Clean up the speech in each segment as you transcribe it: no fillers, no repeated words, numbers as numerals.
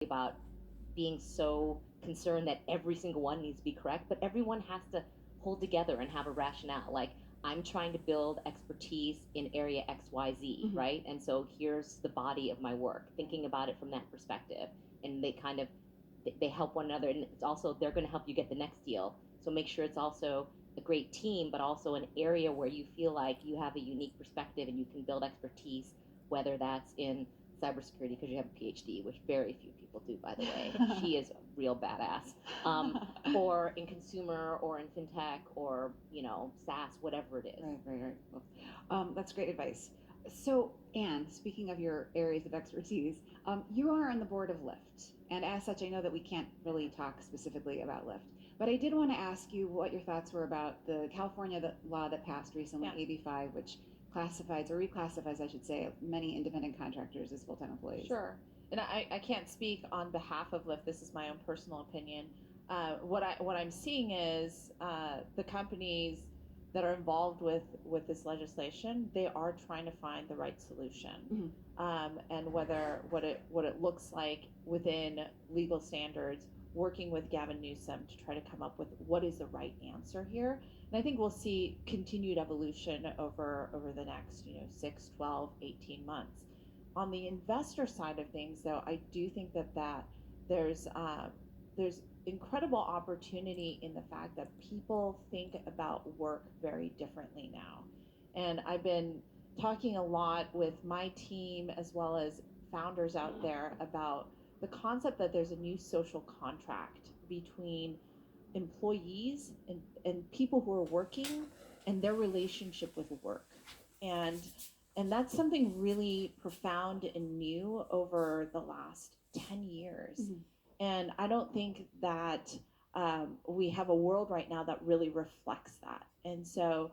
about being so concerned that every single one needs to be correct, but everyone has to hold together and have a rationale. Like, I'm trying to build expertise in area XYZ, right? And so here's the body of my work, thinking about it from that perspective. And they kind of they help one another, and it's also they're going to help you get the next deal. So make sure it's also a great team, but also an area where you feel like you have a unique perspective and you can build expertise, whether that's in cybersecurity because you have a PhD, which very few people do, by the way. She is a real badass. Or in consumer, or in fintech, or SaaS, whatever it is. Right. Well, that's great advice. So, Anne, speaking of your areas of expertise, you are on the board of Lyft, and as such, I know that we can't really talk specifically about Lyft. But I did want to ask you what your thoughts were about the California law that passed recently, Yeah. AB5, which classifies or reclassifies, I should say, many independent contractors as full-time employees. Sure. And I can't speak on behalf of Lyft. This is my own personal opinion. What I'm seeing is the companies that are involved with this legislation, they are trying to find the right solution, and whether what it looks like within legal standards, working with Gavin Newsom to try to come up with what is the right answer here. And I think we'll see continued evolution over the next 6, 12, 18 months. On the investor side of things, though, I do think that there's incredible opportunity in the fact that people think about work very differently now. And I've been talking a lot with my team as well as founders out there about the concept that there's a new social contract between employees and people who are working and their relationship with work. And and that's something really profound and new over the last 10 years. And I don't think that we have a world right now that really reflects that. And so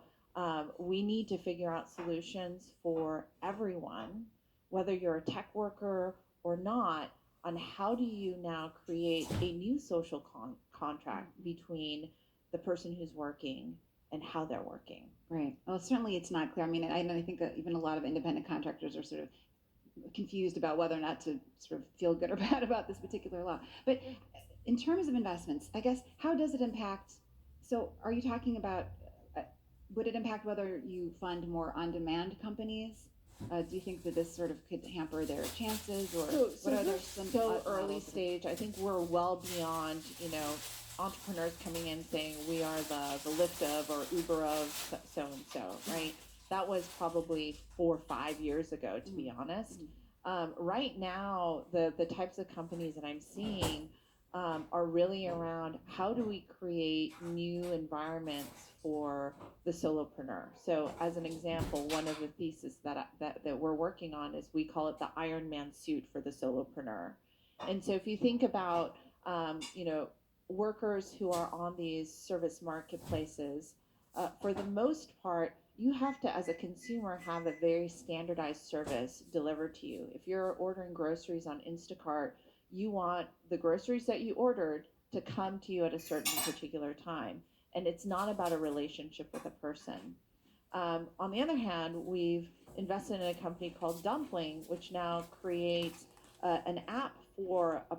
we need to figure out solutions for everyone, whether you're a tech worker or not, on how do you now create a new social contract between the person who's working and how they're working. Right. Well, certainly it's not clear. I mean, I think that even a lot of independent contractors are sort of confused about whether or not to sort of feel good or bad about this particular law. But in terms of investments, I guess, how does it impact? So, are you talking about? Would it impact whether you fund more on-demand companies? Do you think that this sort of could hamper their chances, or what are there some so early stage? I think we're well beyond entrepreneurs coming in saying we are the Lyft of or Uber of so and so, right? That was probably 4 or 5 years ago, to be honest. Right now, the types of companies that I'm seeing are really around how do we create new environments for the solopreneur. So, as an example, one of the theses that we're working on is we call it the Iron Man suit for the solopreneur. And so, if you think about workers who are on these service marketplaces, for the most part, you have to, as a consumer, have a very standardized service delivered to you. If you're ordering groceries on Instacart, you want the groceries that you ordered to come to you at a certain particular time. And it's not about a relationship with a person. On the other hand, we've invested in a company called Dumpling, which now creates an app for a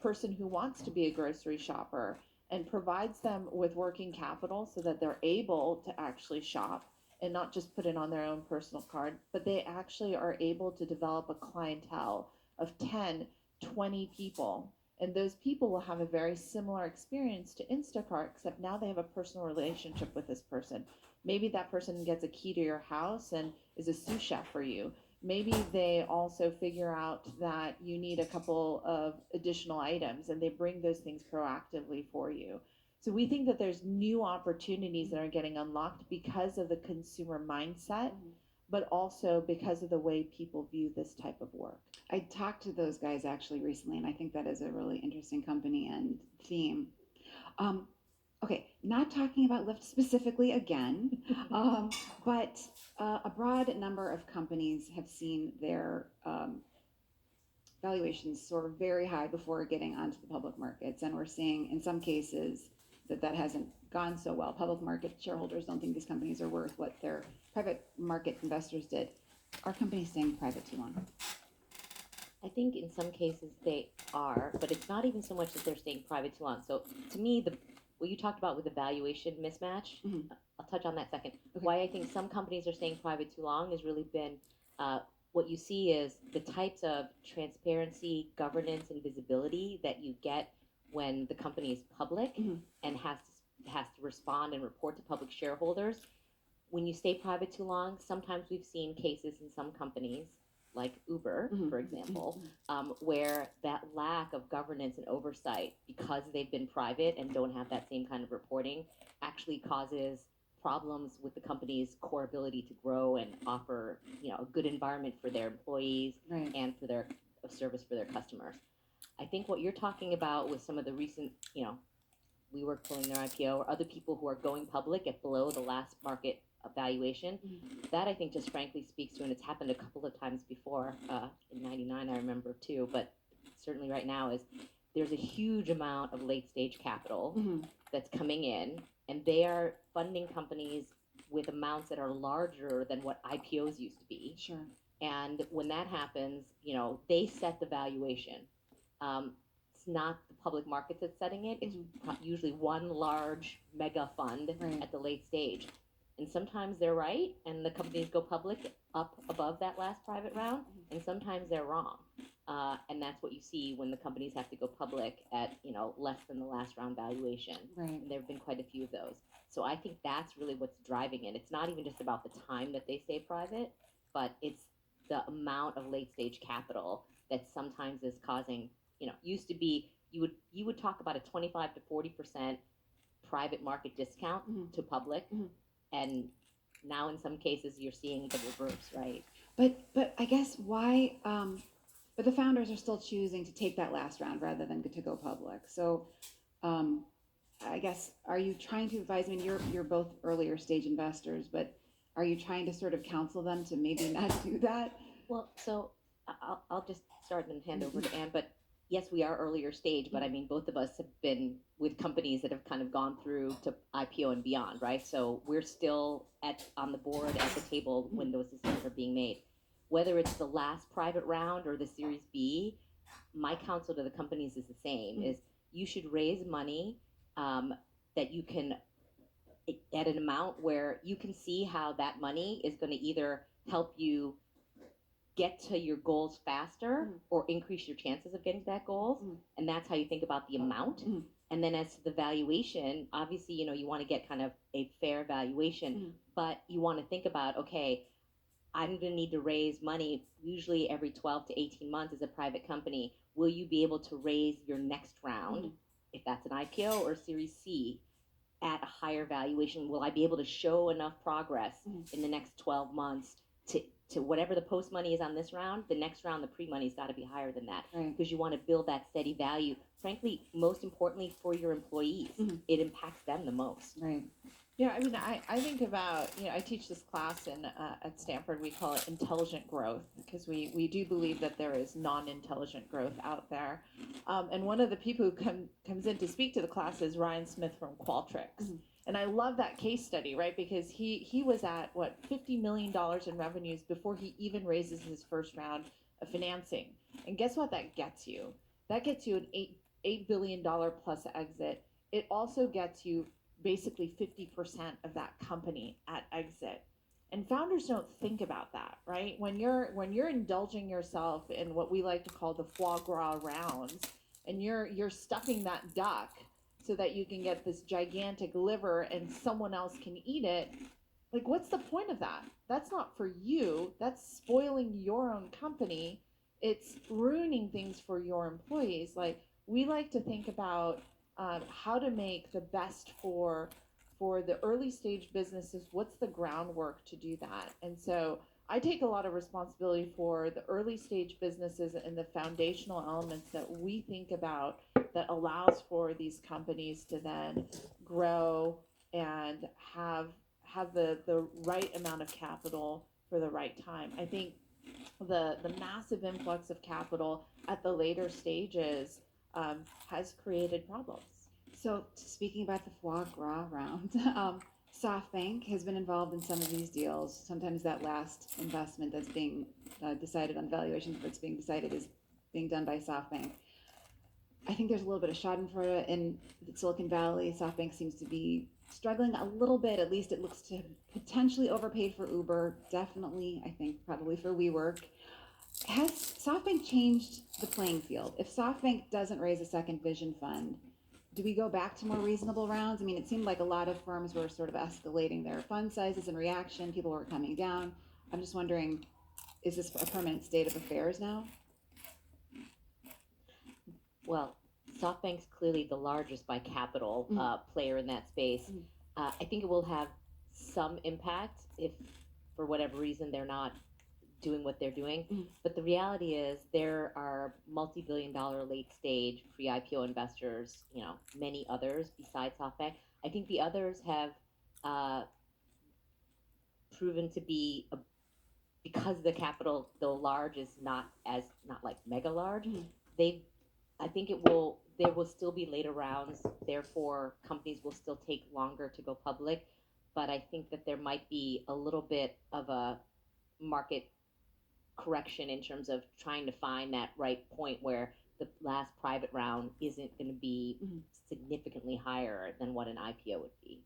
person who wants to be a grocery shopper and provides them with working capital so that they're able to actually shop and not just put it on their own personal card, but they actually are able to develop a clientele of 10, 20 people. And those people will have a very similar experience to Instacart, except now they have a personal relationship with this person. Maybe that person gets a key to your house and is a sous chef for you. Maybe they also figure out that you need a couple of additional items and they bring those things proactively for you. So we think that there's new opportunities that are getting unlocked because of the consumer mindset, but also because of the way people view this type of work. I talked to those guys actually recently, and I think that is a really interesting company and theme. Okay, not talking about Lyft specifically again, but a broad number of companies have seen their valuations soar very high before getting onto the public markets, and we're seeing in some cases that hasn't gone so well. Public market shareholders don't think these companies are worth what their private market investors did. Are companies staying private too long? I think in some cases they are, but it's not even so much that they're staying private too long. So to me, the what you talked about with the valuation mismatch, Mhm. I'll touch on that second. Okay. Why I think some companies are staying private too long has really been what you see is the types of transparency, governance, and visibility that you get when the company is public Mhm. and has to respond and report to public shareholders. When you stay private too long, sometimes we've seen cases in some companies, like Uber, Mhm. for Mhm. example, Mhm. where that lack of governance and oversight, because they've been private and don't have that same kind of reporting, actually causes problems with the company's core ability to grow and offer, a good environment for their employees Right. and for their service for their customers. I think what you're talking about with some of the recent, WeWork pulling their IPO, or other people who are going public at below the last market valuation. That I think just frankly speaks to, and it's happened a couple of times before. In '99, I remember too, but certainly right now is there's a huge amount of late stage capital Mhm. that's coming in, and they are funding companies with amounts that are larger than what IPOs used to be. Sure. And when that happens, they set the valuation. It's not the public market that's setting it. It's usually one large mega fund Right. at the late stage. And sometimes they're right, and the companies go public up above that last private round, and sometimes they're wrong. And that's what you see when the companies have to go public at less than the last round valuation. Right. And there have been quite a few of those. So I think that's really what's driving it. It's not even just about the time that they stay private, but it's the amount of late stage capital that sometimes is causing, used to be you would talk about a 25 to 40% private market discount Mhm. to public, Mhm. and now in some cases you're seeing the reverse, right? But I guess why? But the founders are still choosing to take that last round rather than to go public. So, um, I guess, are you trying to advise? I mean, you're both earlier stage investors, but are you trying to sort of counsel them to maybe not do that? Well, so I'll just start and hand over to Anne. But yes, we are earlier stage, but I mean, both of us have been with companies that have kind of gone through to IPO and beyond, right? So we're still on the board at the table when those decisions are being made. Whether it's the last private round or the Series B, my counsel to the companies is the same: is you should raise money that you can at an amount where you can see how that money is going to either help you get to your goals faster or increase your chances of getting to that goals. And that's how you think about the amount. And then as to the valuation, obviously, you want to get kind of a fair valuation, but you want to think about, okay, I'm going to need to raise money usually every 12 to 18 months as a private company. Will you be able to raise your next round, if that's an IPO or Series C, at a higher valuation? Will I be able to show enough progress in the next 12 months to whatever the post money is on this round? The next round, the pre money's got to be higher than that, Right. because you want to build that steady value. Frankly, most importantly for your employees, it impacts them the most. Right. Yeah, I mean, I think about, I teach this class at Stanford. We call it intelligent growth because we do believe that there is non-intelligent growth out there. And one of the people who comes in to speak to the class is Ryan Smith from Qualtrics. And I love that case study, right? Because he was at, what, $50 million in revenues before he even raises his first round of financing. And guess what that gets you? That gets you an $8 billion plus exit. It also gets you basically 50% of that company at exit. And founders don't think about that, right? When you're indulging yourself in what we like to call the foie gras rounds, and you're stuffing that duck so that you can get this gigantic liver and someone else can eat it, like, what's the point of that? That's not for you. That's spoiling your own company. It's ruining things for your employees. Like, we like to think about how to make the best for the early stage businesses. What's the groundwork to do that? And so I take a lot of responsibility for the early stage businesses and the foundational elements that we think about that allows for these companies to then grow and have the right amount of capital for the right time. I think the massive influx of capital at the later stages has created problems. So speaking about the foie gras round, SoftBank has been involved in some of these deals. Sometimes that last investment that's being decided on valuation that's being decided is being done by SoftBank. I think there's a little bit of schadenfreude in Silicon Valley. SoftBank seems to be struggling a little bit. At least it looks to have potentially overpaid for Uber. Definitely, I think probably for WeWork. Has SoftBank changed the playing field? If SoftBank doesn't raise a second vision fund, do we go back to more reasonable rounds? I mean, it seemed like a lot of firms were sort of escalating their fund sizes in reaction. People were coming down. I'm just wondering, is this a permanent state of affairs now? Well, SoftBank's clearly the largest by capital player in that space. I think it will have some impact if, for whatever reason, they're not doing what they're doing. But the reality is there are multi-billion-dollar late-stage pre-IPO investors, many others besides SoftBank. I think the others have proven to be because the capital, though large, is not like mega large. I think there will still be later rounds. Therefore, companies will still take longer to go public. But I think that there might be a little bit of a market correction in terms of trying to find that right point where the last private round isn't going to be significantly higher than what an IPO would be.